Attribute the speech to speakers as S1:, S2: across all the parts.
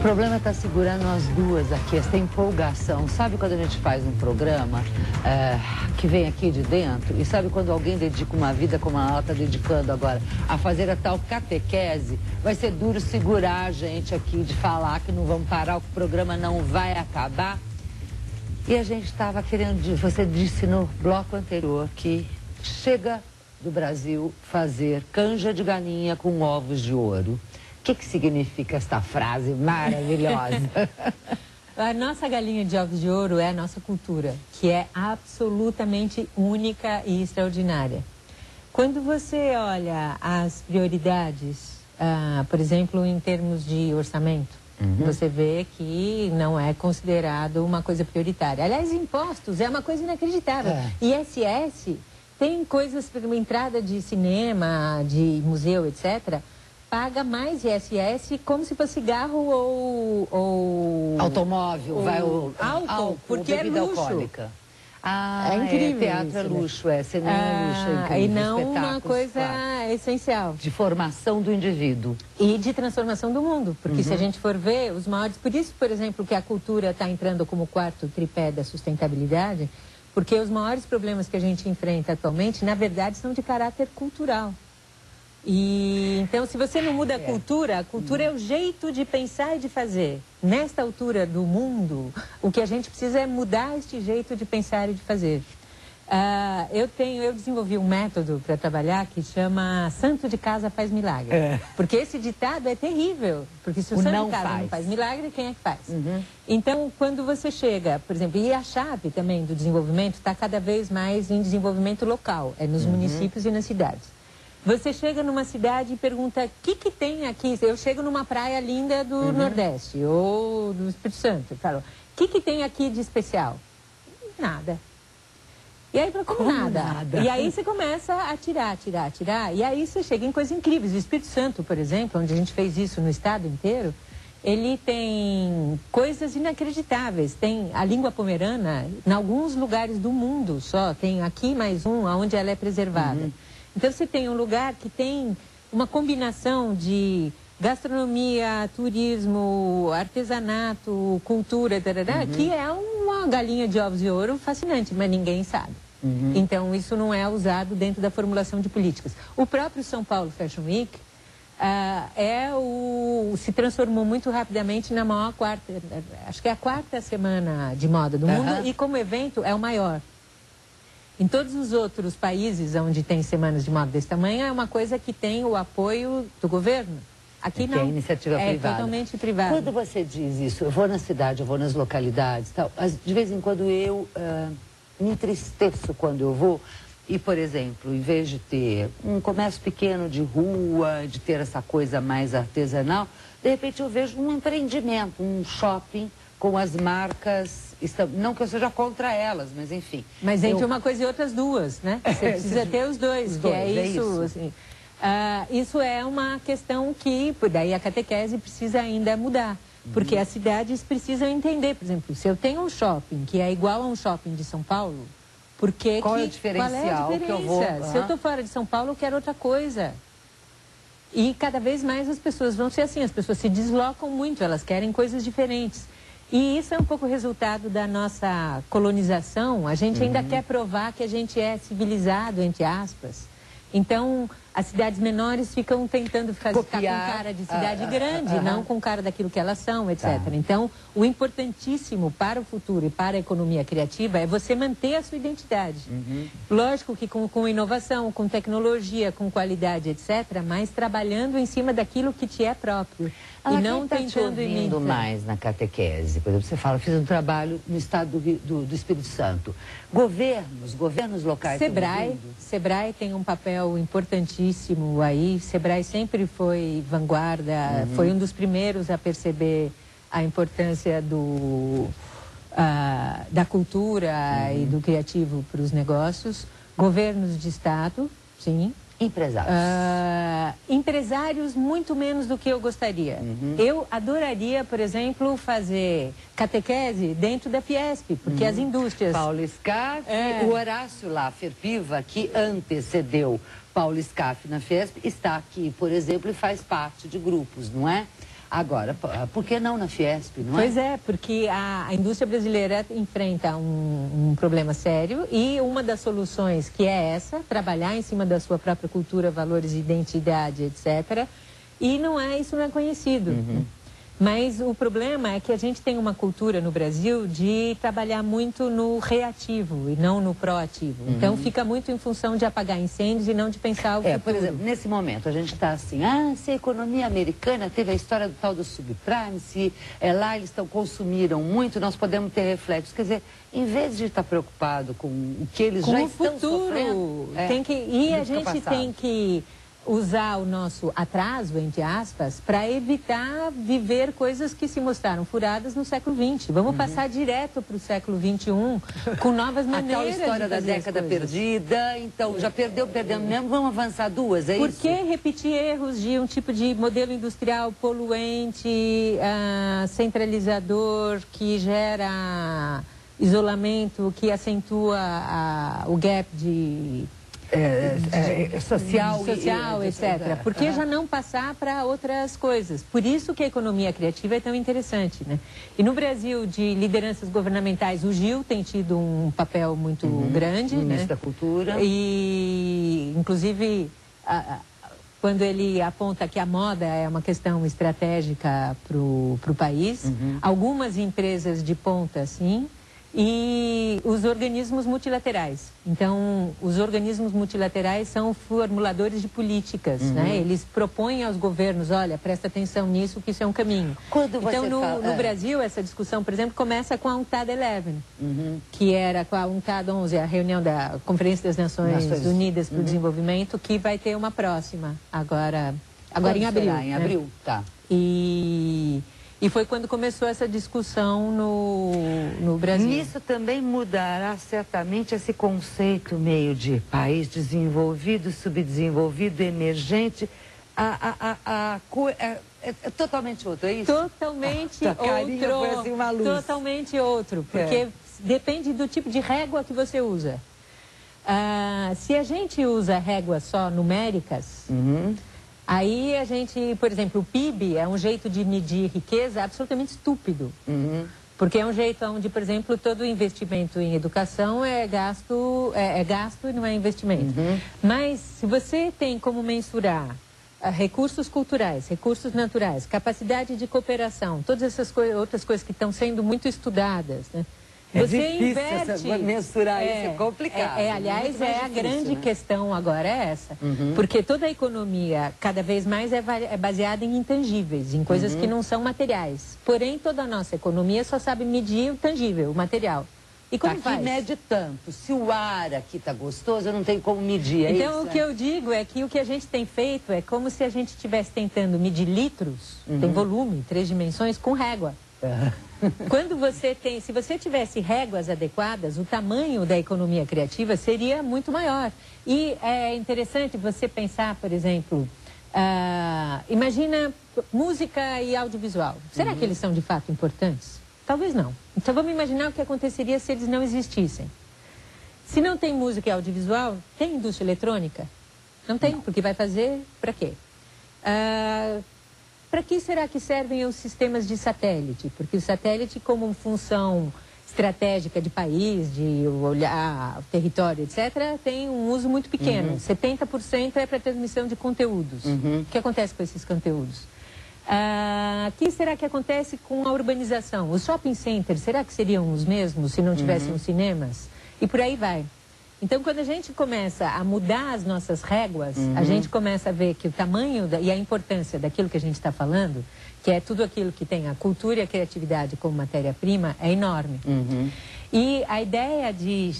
S1: problema está segurando as duas aqui, essa empolgação. Sabe quando a gente faz um programa que vem aqui de dentro? E sabe quando alguém dedica uma vida, como ela está dedicando agora, a fazer a tal catequese? Vai ser duro segurar a gente aqui de falar que não vamos parar, que o programa não vai acabar. E a gente estava querendo, você disse no bloco anterior, que chega do Brasil fazer canja de galinha com ovos de ouro. O que significa esta frase maravilhosa?
S2: A nossa galinha de ovos de ouro é a nossa cultura, que é absolutamente única e extraordinária. Quando você olha as prioridades, por exemplo, em termos de orçamento, você vê que não é considerado uma coisa prioritária. Aliás, impostos é uma coisa inacreditável. ISS tem coisas, entrada de cinema, de museu, etc., paga mais ISS como se fosse cigarro ou
S1: automóvel,
S2: álcool, porque é luxo.
S1: Alcoólica. É incrível. Teatro é luxo, cinema é luxo, é incrível.
S2: E não uma coisa essencial.
S1: De formação do indivíduo.
S2: E de transformação do mundo, porque se a gente for ver, os maiores... Por isso, por exemplo, que a cultura está entrando como quarto tripé da sustentabilidade, porque os maiores problemas que a gente enfrenta atualmente, na verdade, são de caráter cultural. E então, se você não muda a cultura é o jeito de pensar e de fazer. Nesta altura do mundo, o que a gente precisa é mudar este jeito de pensar e de fazer. Eu desenvolvi um método para trabalhar que chama santo de casa faz milagre. Porque esse ditado é terrível. Porque se o santo de casa não faz milagre, quem é que faz? Então, quando você chega, por exemplo, e a chave também do desenvolvimento está cada vez mais em desenvolvimento local, é nos municípios e nas cidades. Você chega numa cidade e pergunta, o que tem aqui? Eu chego numa praia linda do Nordeste ou do Espírito Santo. Eu falo, o que tem aqui de especial? Nada. E aí, como nada? E aí você começa a tirar. E aí você chega em coisas incríveis. O Espírito Santo, por exemplo, onde a gente fez isso no estado inteiro, ele tem coisas inacreditáveis. Tem a língua pomerana, em alguns lugares do mundo só. Tem aqui mais um, onde ela é preservada. Então, você tem um lugar que tem uma combinação de gastronomia, turismo, artesanato, cultura, que é uma galinha de ovos de ouro fascinante, mas ninguém sabe. Então, isso não é usado dentro da formulação de políticas. O próprio São Paulo Fashion Week se transformou muito rapidamente na maior acho que é a quarta semana de moda do mundo, e como evento é o maior. Em todos os outros países onde tem semanas de moda desse tamanho, é uma coisa que tem o apoio do governo. Aqui não. É
S1: iniciativa privada.
S2: É totalmente privada.
S1: Quando você diz isso, eu vou na cidade, eu vou nas localidades, tal, de vez em quando eu me entristeço quando eu vou. E, por exemplo, em vez de ter um comércio pequeno de rua, de ter essa coisa mais artesanal, de repente eu vejo um empreendimento, um shopping com as marcas... Não que eu seja contra elas, mas enfim.
S2: Mas entre uma coisa e outras duas, né? Você precisa ter os dois, que é isso. Assim. Isso é uma questão que, daí a catequese precisa ainda mudar. Porque as cidades precisam entender, por exemplo, se eu tenho um shopping que é igual a um shopping de São Paulo,
S1: qual é o diferencial que eu vou...
S2: Se eu estou fora de São Paulo, eu quero outra coisa. E cada vez mais as pessoas vão ser assim, as pessoas se deslocam muito, elas querem coisas diferentes. E isso é um pouco resultado da nossa colonização. A gente ainda quer provar que a gente é civilizado, entre aspas. Então, as cidades menores ficam tentando ficar com cara de cidade grande, não com cara daquilo que elas são, etc. Então, o importantíssimo para o futuro e para a economia criativa é você manter a sua identidade. Lógico que com inovação, com tecnologia, com qualidade, etc., mas trabalhando em cima daquilo que te é próprio. E não tentando
S1: imitar mais na catequese. Por exemplo, você fala, fiz um trabalho no estado do Espírito Santo. Governos locais...
S2: Sebrae tem um papel importantíssimo aí. Sebrae sempre foi vanguarda, foi um dos primeiros a perceber a importância da cultura e do criativo para os negócios. Governos de estado, sim.
S1: Empresários.
S2: Empresários muito menos do que eu gostaria. Eu adoraria, por exemplo, fazer catequese dentro da Fiesp, porque as indústrias...
S1: Paulo Scaff, o Horácio Laffer Piva, que antecedeu Paulo Scaff na Fiesp, está aqui, por exemplo, e faz parte de grupos, não é? Agora, por que não na Fiesp, não é?
S2: Pois é, porque a indústria brasileira enfrenta um problema sério e uma das soluções que é essa, trabalhar em cima da sua própria cultura, valores, identidade, etc. E isso não é conhecido. Mas o problema é que a gente tem uma cultura no Brasil de trabalhar muito no reativo e não no proativo. Então fica muito em função de apagar incêndios e não de pensar o futuro.
S1: Por exemplo, nesse momento a gente está assim, se a economia americana teve a história do tal do subprime, se lá eles consumiram muito, nós podemos ter reflexos. Quer dizer, em vez de estar preocupado com o que eles já estão sofrendo...
S2: A gente tem que usar o nosso atraso, entre aspas, para evitar viver coisas que se mostraram furadas no século XX. Vamos passar direto para o século XXI com novas maneiras de fazer. A
S1: história da década perdida, então já perdemos mesmo, vamos avançar duas, é isso?
S2: Por que repetir erros de um tipo de modelo industrial poluente, centralizador, que gera isolamento, que acentua o gap de... social, etc. Por que já não passar para outras coisas? Por isso que a economia criativa é tão interessante, né? E no Brasil, de lideranças governamentais, o Gil tem tido um papel muito grande,
S1: ministro
S2: né?
S1: da Cultura.
S2: E, inclusive, quando ele aponta que a moda é uma questão estratégica para o país, algumas empresas de ponta, sim, e os organismos multilaterais. Então, os organismos multilaterais são formuladores de políticas, né? Eles propõem aos governos, olha, presta atenção nisso, que isso é um caminho. Então, no Brasil, essa discussão, por exemplo, começa com a UNCTAD 11, que era com a UNCTAD 11, a reunião da Conferência das Nações Unidas para o Desenvolvimento, que vai ter uma próxima, agora em abril.
S1: Em abril, tá.
S2: E foi quando começou essa discussão no Brasil.
S1: Nisso também mudará certamente esse conceito meio de país desenvolvido, subdesenvolvido, emergente. É totalmente outro, é isso?
S2: Totalmente outro.
S1: Assim, uma luz.
S2: Totalmente outro, porque depende do tipo de régua que você usa. Se a gente usa réguas só numéricas... Aí a gente, por exemplo, o PIB é um jeito de medir riqueza absolutamente estúpido. Porque é um jeito onde, por exemplo, todo investimento em educação é gasto e não é investimento. Mas se você tem como mensurar recursos culturais, recursos naturais, capacidade de cooperação, todas essas outras coisas que estão sendo muito estudadas, né? Você inverte.
S1: Mensurar isso é complicado.
S2: Aliás, a grande questão agora é essa. Porque toda a economia, cada vez mais, é baseada em intangíveis, em coisas que não são materiais. Porém, toda a nossa economia só sabe medir o tangível, o material. E como faz?
S1: Aqui mede tanto. Se o ar aqui está gostoso, eu não tenho como medir,
S2: Então, o que eu digo é que o que a gente tem feito é como se a gente estivesse tentando medir litros, tem volume, 3 dimensões, com régua. Quando se você tivesse réguas adequadas, o tamanho da economia criativa seria muito maior. E é interessante você pensar, por exemplo, imagina música e audiovisual. Será que eles são de fato importantes? Talvez não. Então vamos imaginar o que aconteceria se eles não existissem. Se não tem música e audiovisual, tem indústria eletrônica? Não tem, porque vai fazer para quê? Para que será que servem os sistemas de satélite? Porque o satélite, como função estratégica de país, de olhar o território, etc., tem um uso muito pequeno. 70% é para transmissão de conteúdos. O que acontece com esses conteúdos? O que será que acontece com a urbanização? Os shopping centers, será que seriam os mesmos se não tivessem os cinemas? E por aí vai. Então, quando a gente começa a mudar as nossas réguas, a gente começa a ver que o tamanho e a importância daquilo que a gente está falando, que é tudo aquilo que tem a cultura e a criatividade como matéria-prima, é enorme. E a ideia de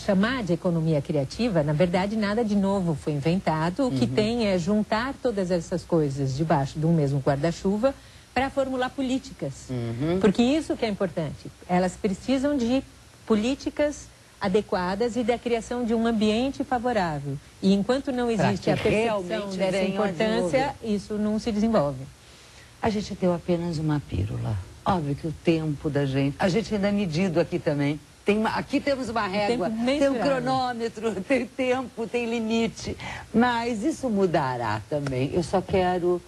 S2: chamar de economia criativa, na verdade, nada de novo foi inventado. O que tem é juntar todas essas coisas debaixo de um mesmo guarda-chuva para formular políticas. Porque isso que é importante. Elas precisam de políticas adequadas e da criação de um ambiente favorável. E enquanto não existe a percepção dessa importância, isso não se desenvolve.
S1: A gente deu apenas uma pílula. Óbvio que o tempo da gente... A gente ainda é medido aqui também. Aqui temos uma régua, tem um cronômetro, tem tempo, tem limite. Mas isso mudará também. Eu só quero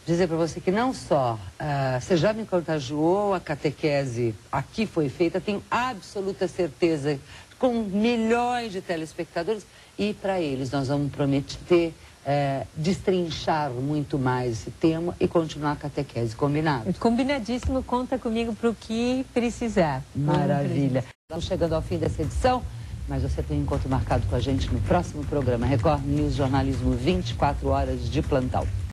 S1: dizer para você que não só você já me contagiou, a catequese aqui foi feita, tenho absoluta certeza, com milhões de telespectadores, e para eles nós vamos prometer destrinchar muito mais esse tema e continuar a catequese, combinado?
S2: Combinadíssimo, conta comigo para o que precisar.
S1: Maravilha. Estamos chegando ao fim dessa edição, mas você tem um encontro marcado com a gente no próximo programa. Record News, jornalismo 24 horas de plantão.